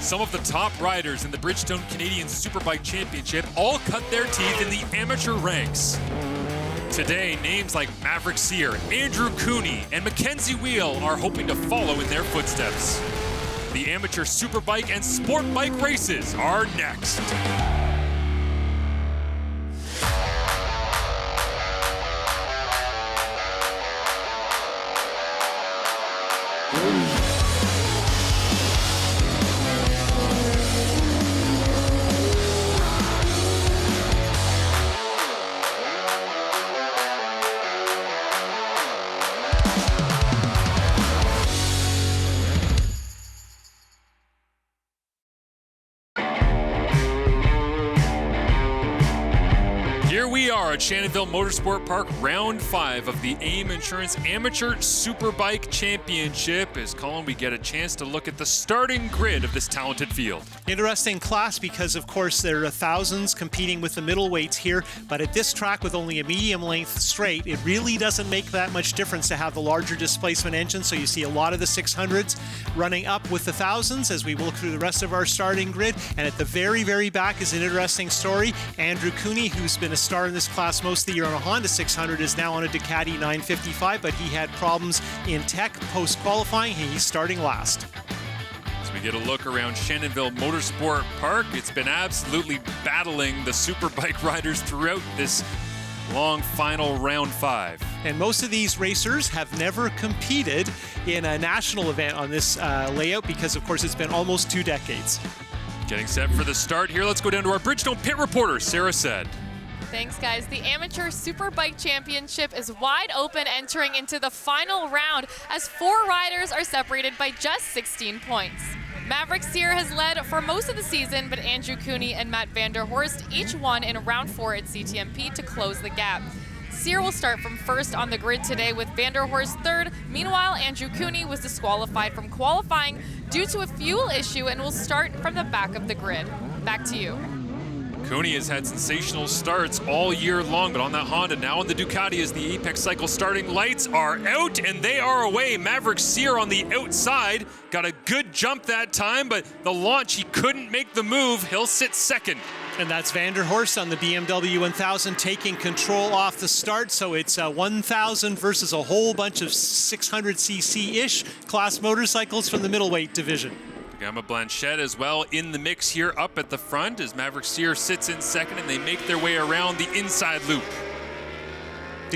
Some of the top riders in the Bridgestone Canadian Superbike Championship all cut their teeth in the amateur ranks. Today, names like Maverick Sear, Andrew Cooney, and Mackenzie Wheel are hoping to follow in their footsteps. The amateur Superbike and Sport Bike races are next. Here we are at Shannonville Motorsport Park, round 5 of the AIM Insurance Amateur Superbike Championship. As Colin, we get a chance to look at the starting grid of this talented field. Interesting class because, of course, there are thousands competing with the middleweights here, but at this track with only a medium length straight, it really doesn't make that much difference to have the larger displacement engine. So you see a lot of the 600s running up with the thousands as we look through the rest of our starting grid. And at the very, very back is an interesting story. Andrew Cooney, who's been a star in this class most of the year on a Honda 600, is now on a Ducati 955, but he had problems in tech post-qualifying. He's starting last. As we get a look around Shannonville Motorsport Park, it's been absolutely battling the Superbike riders throughout this long final round 5. And most of these racers have never competed in a national event on this layout because, of course, it's been almost 2 decades. Getting set for the start here, let's go down to our Bridgestone pit reporter, Sarah Said. Thanks, guys. The Amateur Superbike Championship is wide open entering into the final round as 4 riders are separated by just 16 points. Maverick Sear has led for most of the season, but Andrew Cooney and Matt Vanderhorst each won in round 4 at CTMP to close the gap. Sear will start from first on the grid today with Vanderhorst third. Meanwhile, Andrew Cooney was disqualified from qualifying due to a fuel issue and will start from the back of the grid. Back to you. Cooney has had sensational starts all year long, but on that Honda, now on the Ducati, as the Apex Cycle starting lights are out and they are away. Maverick Sear on the outside got a good jump that time, but the launch, he couldn't make the move. He'll sit second. And that's Vanderhorst on the BMW 1000 taking control off the start. So it's 1000 versus a whole bunch of 600cc-ish class motorcycles from the middleweight division. Gamma Blanchette as well in the mix here up at the front as Maverick Sear sits in second and they make their way around the inside loop.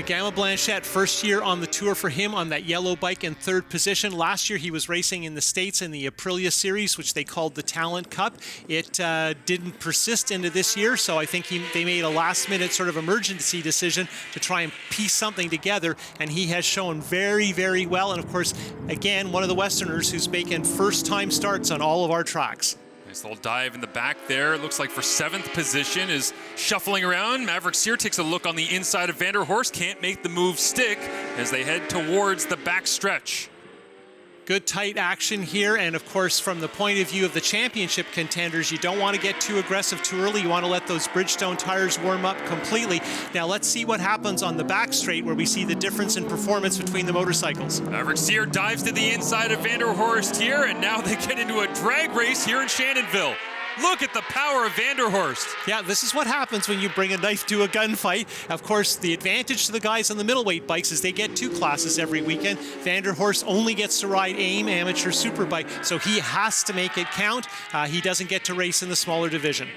Gamma Blanchette, first year on the tour for him on that yellow bike in 3rd position. Last year he was racing in the States in the Aprilia series, which they called the Talent Cup. It didn't persist into this year, so I think they made a last-minute sort of emergency decision to try and piece something together, and he has shown very, very well. And of course, again, one of the Westerners who's making first-time starts on all of our tracks. Nice little dive in the back there. It looks like for 7th position is shuffling around. Maverick Sear takes a look on the inside of Vanderhorst. Can't make the move stick as they head towards the back stretch. Good tight action here, and of course from the point of view of the championship contenders, you don't want to get too aggressive too early. You want to let those Bridgestone tires warm up completely. Now let's see what happens on the back straight where we see the difference in performance between the motorcycles. Maverick Sear dives to the inside of Vanderhorst here, and now they get into a drag race here in Shannonville. Look at the power of Vanderhorst. Yeah, this is what happens when you bring a knife to a gunfight. Of course, the advantage to the guys on the middleweight bikes is they get 2 classes every weekend. Vanderhorst only gets to ride AIM Amateur Superbike, so he has to make it count. He doesn't get to race in the smaller division.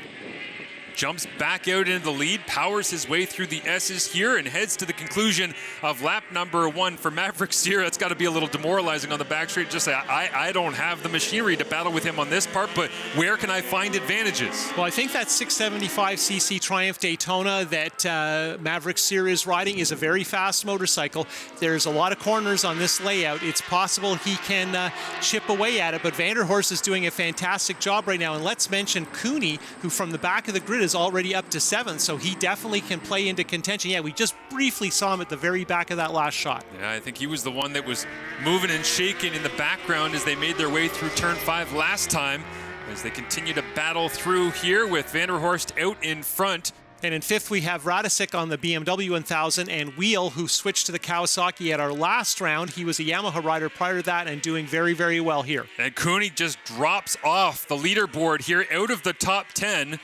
Jumps back out into the lead, powers his way through the S's here, and heads to the conclusion of lap number 1 for Maverick Sear. That's got to be a little demoralizing on the back straight. Just say, I don't have the machinery to battle with him on this part, but where can I find advantages? Well, I think that 675cc Triumph Daytona that Maverick Sear is riding is a very fast motorcycle. There's a lot of corners on this layout. It's possible he can chip away at it, but Vanderhorst is doing a fantastic job right now. And let's mention Cooney, who from the back of the grid is already up to 7th, so he definitely can play into contention. Yeah, we just briefly saw him at the very back of that last shot. Yeah, I think he was the one that was moving and shaking in the background as they made their way through turn 5 last time, as they continue to battle through here with Vanderhorst out in front. And in fifth, we have Radicic on the BMW 1000 and Wheel, who switched to the Kawasaki at our last round. He was a Yamaha rider prior to that and doing very, very well here. And Cooney just drops off the leaderboard here out of the top 10.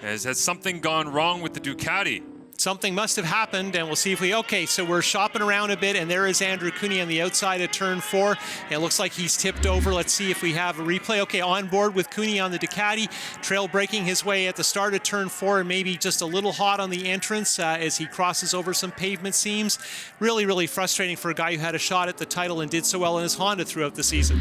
Has something gone wrong with the Ducati? Something must have happened, and we'll see if we... Okay, so we're shopping around a bit, and there is Andrew Cooney on the outside of turn 4. It looks like he's tipped over. Let's see if we have a replay. Okay, on board with Cooney on the Ducati, trail breaking his way at the start of turn 4, and maybe just a little hot on the entrance as he crosses over some pavement seams. Really, really frustrating for a guy who had a shot at the title and did so well in his Honda throughout the season.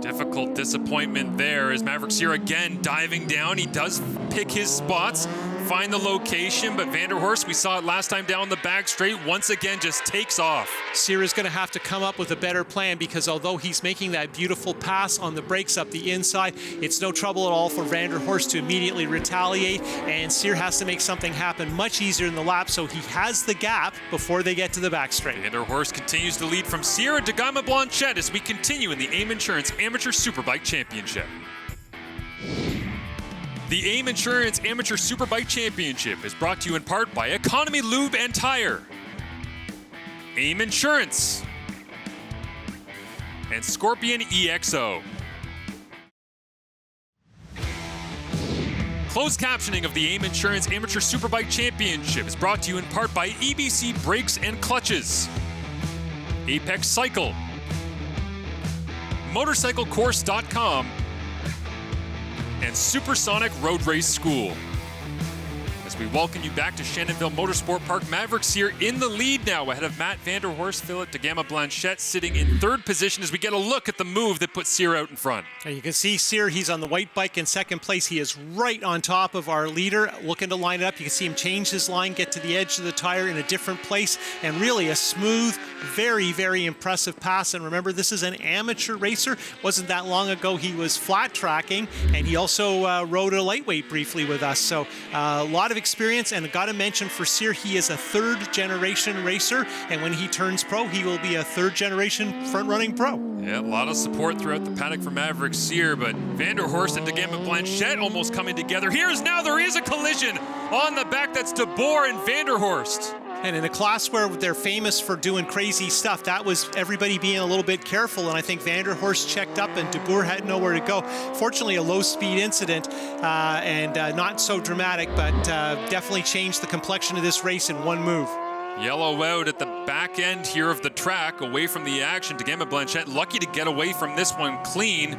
Difficult disappointment there as Maverick Sear again diving down. He does pick his spots, find the location, but Vanderhorst, we saw it last time down the back straight, once again just takes off. Sear is going to have to come up with a better plan, because although he's making that beautiful pass on the brakes up the inside, it's no trouble at all for Vanderhorst to immediately retaliate, and Sear has to make something happen much easier in the lap, so he has the gap before they get to the back straight. Vanderhorst continues to lead from Sear and Dagama Blanchette as we continue in the AIM Insurance Amateur Superbike Championship. The AIM Insurance Amateur Superbike Championship is brought to you in part by Economy Lube and Tire, AIM Insurance, and Scorpion EXO. Closed captioning of the AIM Insurance Amateur Superbike Championship is brought to you in part by EBC Brakes and Clutches, Apex Cycle, MotorcycleCourse.com, and Supersonic Road Race School. As we welcome you back to Shannonville Motorsport Park, Maverick Sear in the lead now, ahead of Matt Vanderhorst. Philip Dagama Blanchette sitting in third position as we get a look at the move that puts Sear out in front. And you can see Sear, he's on the white bike in second place. He is right on top of our leader, looking to line it up. You can see him change his line, get to the edge of the tire in a different place, and really a smooth, very, very impressive pass. And remember, this is an amateur racer. Wasn't that long ago he was flat tracking, and he also rode a lightweight briefly with us. So a lot of experience, and got to mention for Sear, he is a third generation racer, and when he turns pro, he will be a third generation front running pro. Yeah, a lot of support throughout the paddock for Maverick Sear, but Vanderhorst and Dagama Blanchette almost coming together. There is a collision on the back. That's De Boer and Vanderhorst. And in a class where they're famous for doing crazy stuff, that was everybody being a little bit careful, and I think Vanderhorst checked up and De Boer had nowhere to go. Fortunately, a low-speed incident and not so dramatic, but definitely changed the complexion of this race in one move. Yellow out at the back end here of the track, away from the action. Dagama Blanchette lucky to get away from this one clean.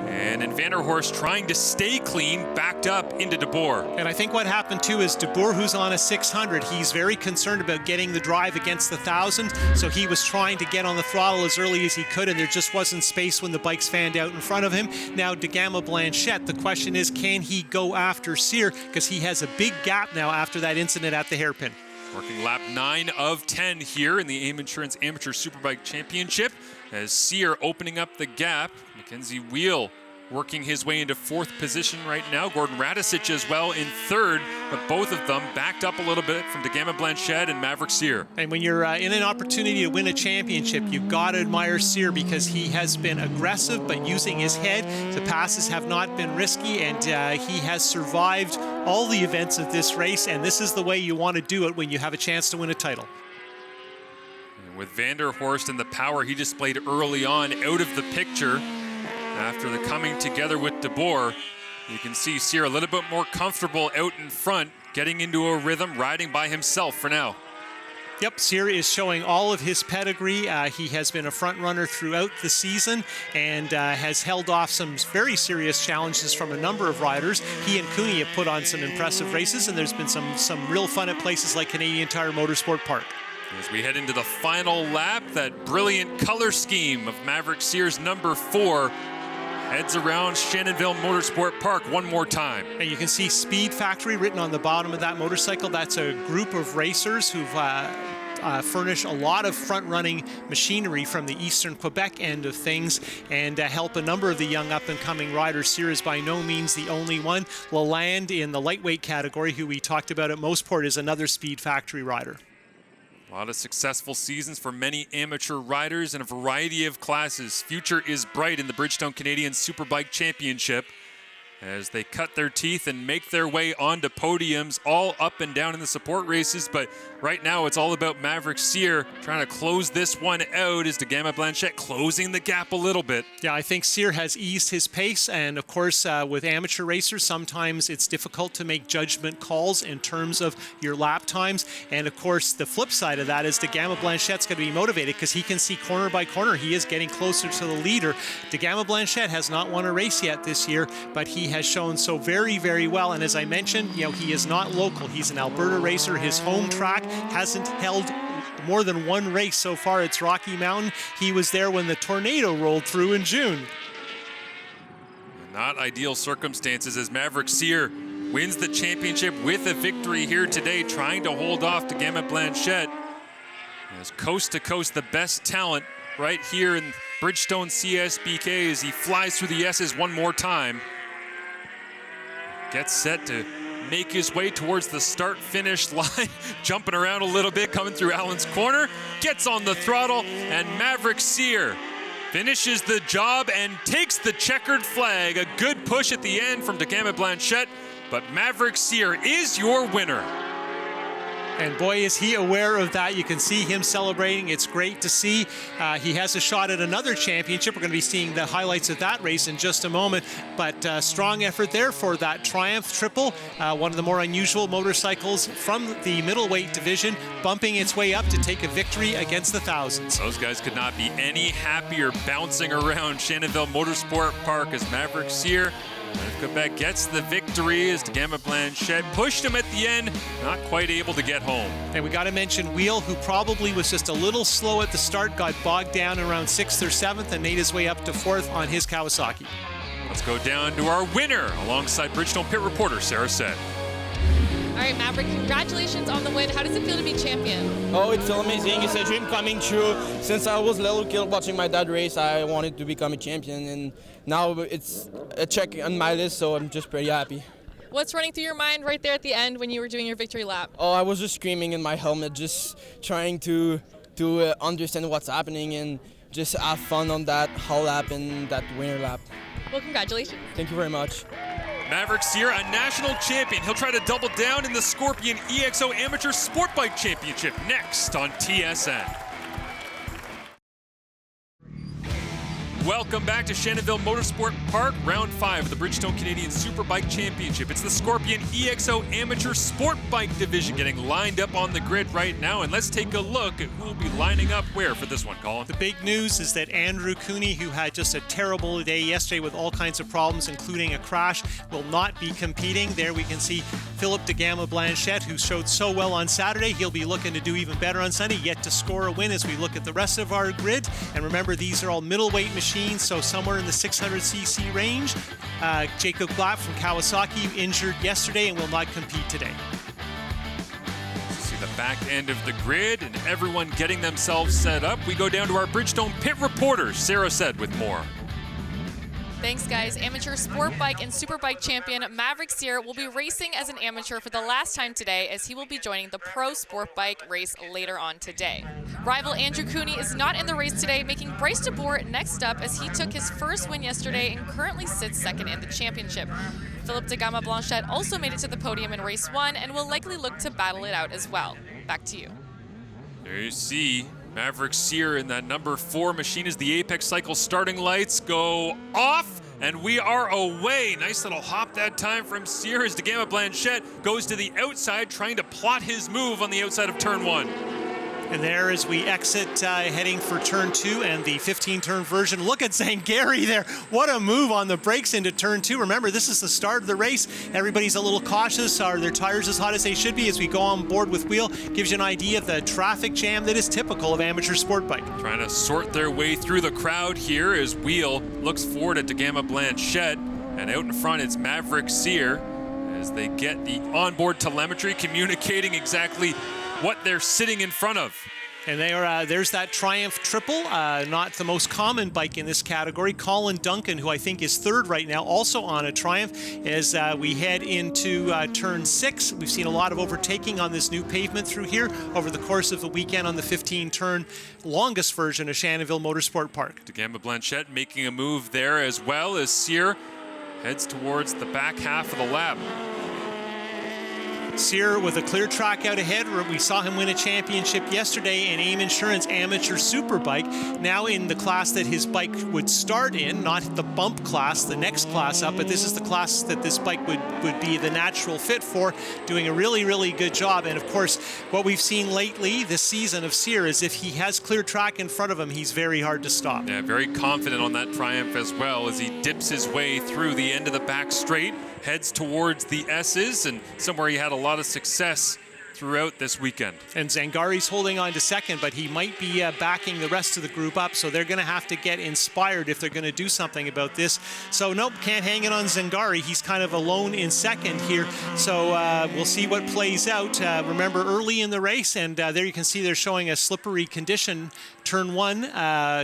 And then Vanderhorst trying to stay clean, backed up into De Boer. And I think what happened too is De Boer, who's on a 600, he's very concerned about getting the drive against the 1000, so he was trying to get on the throttle as early as he could, and there just wasn't space when the bikes fanned out in front of him. Now Dagama Blanchette, the question is, can he go after Sear? Because he has a big gap now after that incident at the hairpin. Working lap 9 of 10 here in the AIM Insurance Amateur Superbike Championship as Sear opening up the gap. Mackenzie Wheel working his way into fourth position right now. Gordon Radicic as well in third, but both of them backed up a little bit from Dagama Blanchette and Maverick Sear. And when you're in an opportunity to win a championship, you've got to admire Sear because he has been aggressive, but using his head. The passes have not been risky, and he has survived all the events of this race, and this is the way you want to do it when you have a chance to win a title. And with Vanderhorst and the power he displayed early on out of the picture, after the coming together with De Boer, you can see Sear a little bit more comfortable out in front, getting into a rhythm, riding by himself for now. Yep, Sear is showing all of his pedigree. He has been a front runner throughout the season and has held off some very serious challenges from a number of riders. He and Cooney have put on some impressive races, and there's been some real fun at places like Canadian Tire Motorsport Park. As we head into the final lap, that brilliant color scheme of Maverick Sear's number 4 heads around Shannonville Motorsport Park one more time. And you can see Speed Factory written on the bottom of that motorcycle. That's a group of racers who've furnish a lot of front-running machinery from the eastern Quebec end of things and help a number of the young up-and-coming riders. Sear is by no means the only one. Lalande in the lightweight category, who we talked about at Mosport, is another Speed Factory rider. A lot of successful seasons for many amateur riders in a variety of classes. Future is bright in the Bridgestone Canadian Superbike Championship as they cut their teeth and make their way onto podiums all up and down in the support races. But right now it's all about Maverick Cyr trying to close this one out as DeGama Blanchette closing the gap a little bit. Yeah, I think Cyr has eased his pace, and of course with amateur racers sometimes it's difficult to make judgment calls in terms of your lap times. And of course the flip side of that is DeGama Blanchette's going to be motivated because he can see corner by corner he is getting closer to the leader. DeGama Blanchette has not won a race yet this year, but he has shown so very, very well. And as I mentioned, he is not local. He's an Alberta racer. His home track hasn't held more than one race so far. It's Rocky Mountain. He was there when the tornado rolled through in June. Not ideal circumstances as Maverick Cyr wins the championship with a victory here today, trying to hold off DeGama Blanchette. As coast to coast, the best talent right here in Bridgestone CSBK as he flies through the S's one more time. Gets set to make his way towards the start-finish line, jumping around a little bit, coming through Allen's corner, gets on the throttle, and Maverick Cyr finishes the job and takes the checkered flag. A good push at the end from DeGama Blanchette, but Maverick Cyr is your winner. And boy, is he aware of that. You can see him celebrating. It's great to see. He has a shot at another championship. We're going to be seeing the highlights of that race in just a moment. But strong effort there for that Triumph Triple, one of the more unusual motorcycles from the middleweight division, bumping its way up to take a victory against the thousands. Those guys could not be any happier bouncing around Shannonville Motorsport Park as Maverick Cyr Quebec gets the victory as DeGama Blanchette pushed him at the end, not quite able to get home. And we got to mention Wheel, who probably was just a little slow at the start, got bogged down around 6th or 7th and made his way up to 4th on his Kawasaki. Let's go down to our winner alongside Bridgestone pit reporter Sarah Said. All right, Maverick, congratulations on the win. How does it feel to be champion? Oh, it feels amazing. It's a dream coming true. Since I was a little kid watching my dad race, I wanted to become a champion, and now it's a check on my list, so I'm just pretty happy. What's running through your mind right there at the end when you were doing your victory lap? Oh, I was just screaming in my helmet, just trying to understand what's happening and just have fun on that whole lap and that winner lap. Well, congratulations. Thank you very much. Maverick Cyr, a national champion. He'll try to double down in the Scorpion EXO Amateur Sport Bike Championship next on TSN. Welcome back to Shannonville Motorsport Park, round 5 of the Bridgestone Canadian Superbike Championship. It's the Scorpion EXO Amateur Sport Bike Division getting lined up on the grid right now, and let's take a look at who will be lining up where for this one, Colin. The big news is that Andrew Cooney, who had just a terrible day yesterday with all kinds of problems, including a crash, will not be competing. There we can see Philip DeGama Blanchette, who showed so well on Saturday. He'll be looking to do even better on Sunday, yet to score a win as we look at the rest of our grid. And remember, these are all middleweight machines, so somewhere in the 600cc range. Jacob Glatt from Kawasaki injured yesterday and will not compete today. See the back end of the grid and everyone getting themselves set up. We go down to our Bridgestone pit reporter, Sarah Said, with more. Thanks, guys. Amateur Sport Bike and Superbike champion Maverick Cyr will be racing as an amateur for the last time today, as he will be joining the Pro Sport Bike race later on today. Rival Andrew Cooney is not in the race today, making Bryce DeBoer next up as he took his first win yesterday and currently sits second in the championship. Philip DeGama Blanchette also made it to the podium in race 1 and will likely look to battle it out as well. Back to you. There you see Maverick Cyr in that number 4 machine as the Apex Cycle starting lights go off, and we are away. Nice little hop that time from Cyr as DeGama Blanchette goes to the outside, trying to plot his move on the outside of turn 1. And there as we exit heading for turn 2 and the 15-turn version. Look at Zangari there. What a move on the brakes into turn 2. Remember, this is the start of the race. Everybody's a little cautious. Are their tires as hot as they should be as we go on board with Wheel? Gives you an idea of the traffic jam that is typical of amateur sport bike. Trying to sort their way through the crowd here as Wheel looks forward at DeGama Blanchette. And out in front, it's Maverick Cyr as they get the onboard telemetry communicating exactly what they're sitting in front of. And there's that Triumph Triple, not the most common bike in this category. Colin Duncan, who I think is 3rd right now, also on a Triumph. As we head into turn 6, we've seen a lot of overtaking on this new pavement through here over the course of the weekend on the 15-turn longest version of Shannonville Motorsport Park. DeGama Blanchette making a move there as well as Cyr heads towards the back half of the lap. Cyr with a clear track out ahead. We saw him win a championship yesterday in AIM Insurance Amateur Superbike. Now in the class that his bike would start in, not the bump class, the next class up, but this is the class that this bike would be the natural fit for, doing a really, really good job. And of course, what we've seen lately this season of Cyr is if he has clear track in front of him, he's very hard to stop. Yeah, very confident on that triumph as well as he dips his way through the end of the back straight, heads towards the S's, and somewhere he had a lot of success throughout this weekend. And Zangari's holding on to second, but he might be backing the rest of the group up, so they're going to have to get inspired if they're going to do something about this. So nope, can't hang it on Zangari. He's kind of alone in second here, so we'll see what plays out. Remember, early in the race, and there you can see they're showing a slippery condition. Turn 1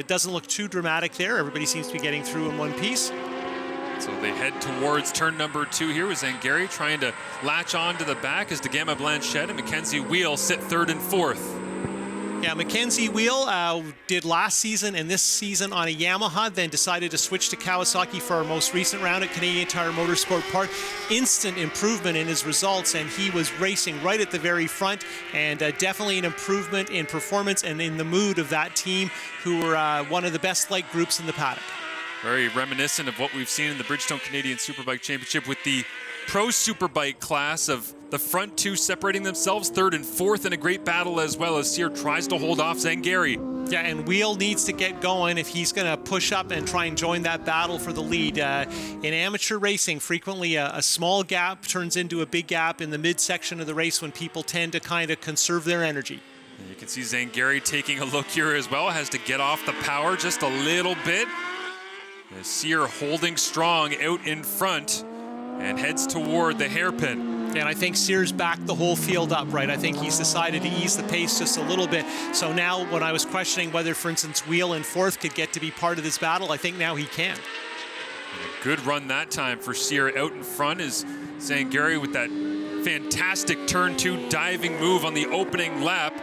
doesn't look too dramatic there. Everybody seems to be getting through in one piece. So they head towards turn number 2 here with Zangari trying to latch on to the back as DeGama Blanchette and Mackenzie Wheel sit 3rd and 4th. Yeah, Mackenzie Wheel did last season and this season on a Yamaha, then decided to switch to Kawasaki for our most recent round at Canadian Tire Motorsport Park. Instant improvement in his results, and he was racing right at the very front, and definitely an improvement in performance and in the mood of that team, who were one of the best like groups in the paddock. Very reminiscent of what we've seen in the Bridgestone Canadian Superbike Championship with the Pro Superbike class of the front two separating themselves 3rd and 4th in a great battle, as well as Cyr tries to hold off Zangari. Yeah, and Wheel needs to get going if he's going to push up and try and join that battle for the lead. In amateur racing, frequently a small gap turns into a big gap in the midsection of the race when people tend to kind of conserve their energy. You can see Zangari taking a look here as well, has to get off the power just a little bit. Cyr holding strong out in front and heads toward the hairpin. And I think Cyr's backed the whole field up, right? I think he's decided to ease the pace just a little bit. So now when I was questioning whether, for instance, Wheel in 4th could get to be part of this battle, I think now he can. And a good run that time for Cyr. Out in front is Zangari with that fantastic turn 2 diving move on the opening lap.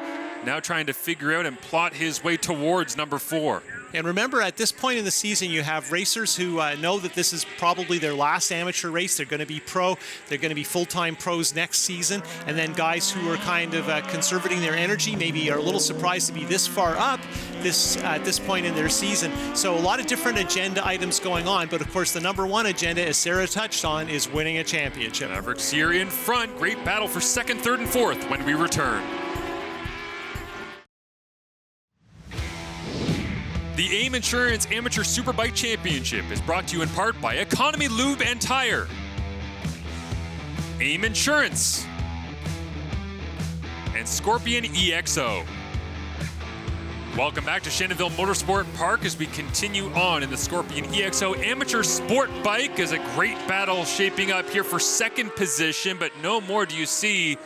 Now trying to figure out and plot his way towards number 4. And remember, at this point in the season, you have racers who know that this is probably their last amateur race. They're going to be pro. They're going to be full-time pros next season. And then guys who are kind of conserving their energy, maybe are a little surprised to be this far up at this point in their season. So a lot of different agenda items going on. But of course, the number 1 agenda, as Sarah touched on, is winning a championship. Maverick Cyr in front. Great battle for 2nd, 3rd, and 4th when we return. The AIM Insurance Amateur Superbike Championship is brought to you in part by Economy Lube and Tire, AIM Insurance, and Scorpion EXO. Welcome back to Shannonville Motorsport Park as we continue on in the Scorpion EXO Amateur Sport Bike. As a great battle shaping up here for 2nd position, but no more do you see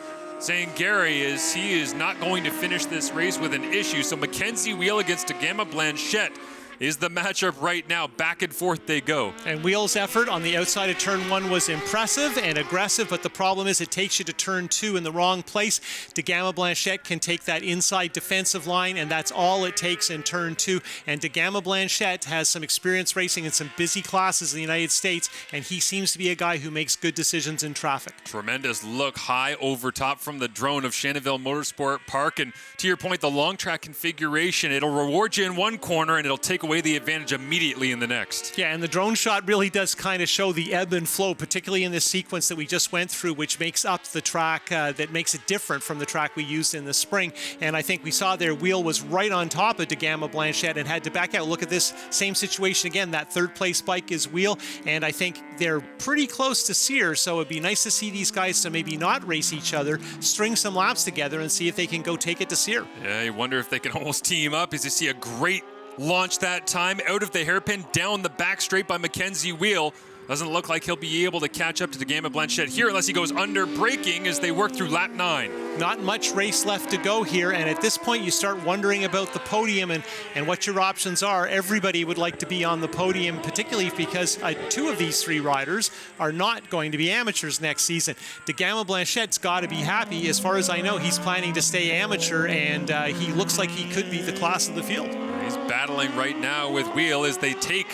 Zangari, as he is not going to finish this race with an issue. So Mackenzie Wheel against DeGama Blanchette is the matchup right now. Back and forth they go. And Wheel's effort on the outside of turn 1 was impressive and aggressive, but the problem is it takes you to turn 2 in the wrong place. DeGama Blanchette can take that inside defensive line, and that's all it takes in turn 2. And DeGama Blanchette has some experience racing in some busy classes in the United States, and he seems to be a guy who makes good decisions in traffic. Tremendous look high over top from the drone of Shannonville Motorsport Park. And to your point, the long track configuration, it'll reward you in one corner and it'll take away the advantage immediately in the next. Yeah, and the drone shot really does kind of show the ebb and flow, particularly in this sequence that we just went through, which makes up the track that makes it different from the track we used in the spring. And I think we saw their Wheel was right on top of DeGama Blanchette and had to back out. Look at this same situation again. That 3rd place bike is Wheel, and I think they're pretty close to Cyr, so it'd be nice to see these guys to maybe not race each other, string some laps together and see if they can go take it to Cyr. Yeah, you wonder if they can almost team up as you see a great launch that time out of the hairpin down the back straight by Mackenzie Wheel. Doesn't look like he'll be able to catch up to DeGama Blanchette here unless he goes under braking as they work through lap 9. Not much race left to go here, and at this point you start wondering about the podium and what your options are. Everybody would like to be on the podium, particularly because 2 of these 3 riders are not going to be amateurs next season. DeGama Blanchette's got to be happy. As far as I know, he's planning to stay amateur, and he looks like he could be the class of the field. He's battling right now with Wheel as they take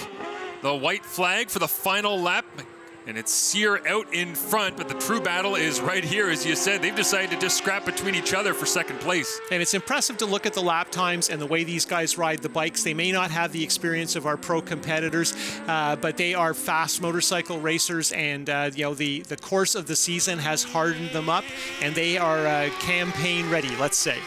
the white flag for the final lap. And it's Sear out in front, but the true battle is right here. As you said, they've decided to just scrap between each other for second place. And it's impressive to look at the lap times and the way these guys ride the bikes. They may not have the experience of our pro competitors, but they are fast motorcycle racers, and the course of the season has hardened them up, and they are campaign ready, let's say.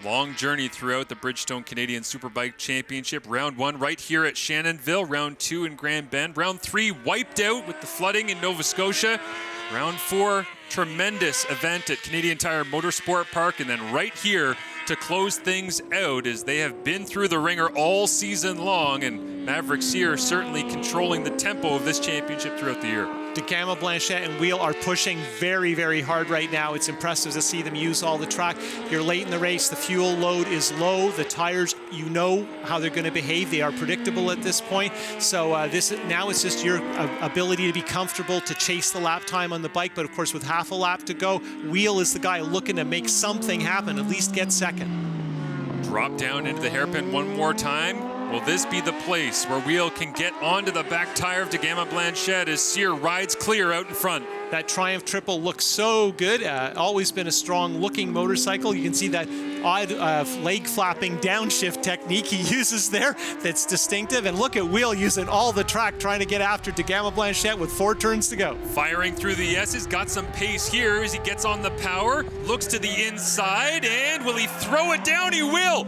Long journey throughout the Bridgestone Canadian Superbike Championship. Round 1 right here at Shannonville. Round 2 in Grand Bend. Round 3 wiped out with the flooding in Nova Scotia. Round 4, tremendous event at Canadian Tire Motorsport Park. And then right here to close things out, as they have been through the ringer all season long. And Maverick Sear certainly controlling the tempo of this championship throughout the year. DeGama, Blanchette, and Wheel are pushing very, very hard right now. It's impressive to see them use all the track. You're late in the race. The fuel load is low. The tires, you know how they're going to behave. They are predictable at this point. So now it's just your ability to be comfortable to chase the lap time on the bike. But of course, with half a lap to go, Wheel is the guy looking to make something happen, at least get second. Drop down into the hairpin one more time. Will this be the place where Wheel can get onto the back tire of DeGama Blanchette as Sear rides clear out in front? That Triumph Triple looks so good. Always been a strong-looking motorcycle. You can see that odd leg flapping downshift technique he uses there that's distinctive. And look at Wheel using all the track trying to get after DeGama Blanchette with 4 turns to go. Firing through the S's, got some pace here as he gets on the power, looks to the inside, and will he throw it down? He will!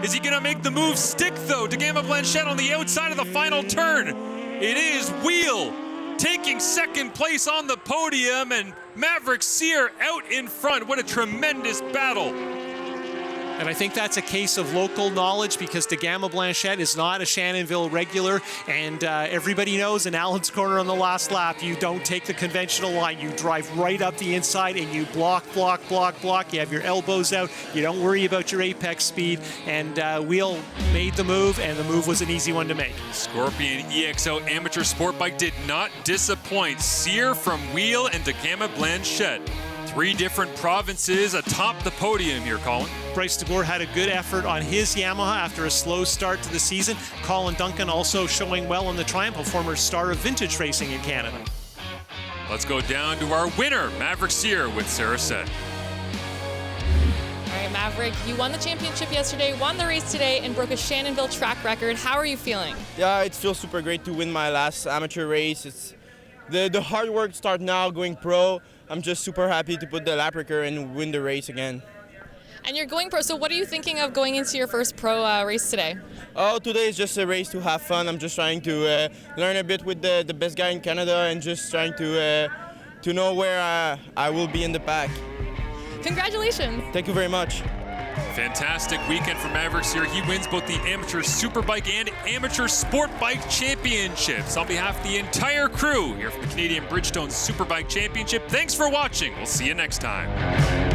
Is he going to make the move stick, though? DeGama Blanchette on the outside of the final turn. It is Wheel taking second place on the podium, and Maverick Sear out in front. What a tremendous battle. And I think that's a case of local knowledge, because DeGama Blanchette is not a Shannonville regular, and everybody knows in Allen's Corner on the last lap, you don't take the conventional line. You drive right up the inside and you block. You have your elbows out. You don't worry about your apex speed, and Wheel made the move, and the move was an easy one to make. Scorpion EXO Amateur Sport Bike did not disappoint. Sear from Wheel and DeGama Blanchette. 3 different provinces atop the podium here, Colin. Bryce DeBoer had a good effort on his Yamaha after a slow start to the season. Colin Duncan also showing well on the Triumph, a former star of vintage racing in Canada. Let's go down to our winner, Maverick Sear, with Sarah Sett. All right, Maverick, you won the championship yesterday, won the race today, and broke a Shannonville track record. How are you feeling? Yeah, it feels super great to win my last amateur race. It's the hard work start now, going pro. I'm just super happy to put the lap record and win the race again. And you're going pro, so what are you thinking of going into your first pro race today? Oh, today is just a race to have fun. I'm just trying to learn a bit with the best guy in Canada, and just trying to know where I will be in the pack. Congratulations. Thank you very much. Fantastic weekend for Maverick Sear. He wins both the Amateur Superbike and Amateur Sport Bike Championships. On behalf of the entire crew here from the Canadian Bridgestone Superbike Championship, thanks for watching. We'll see you next time.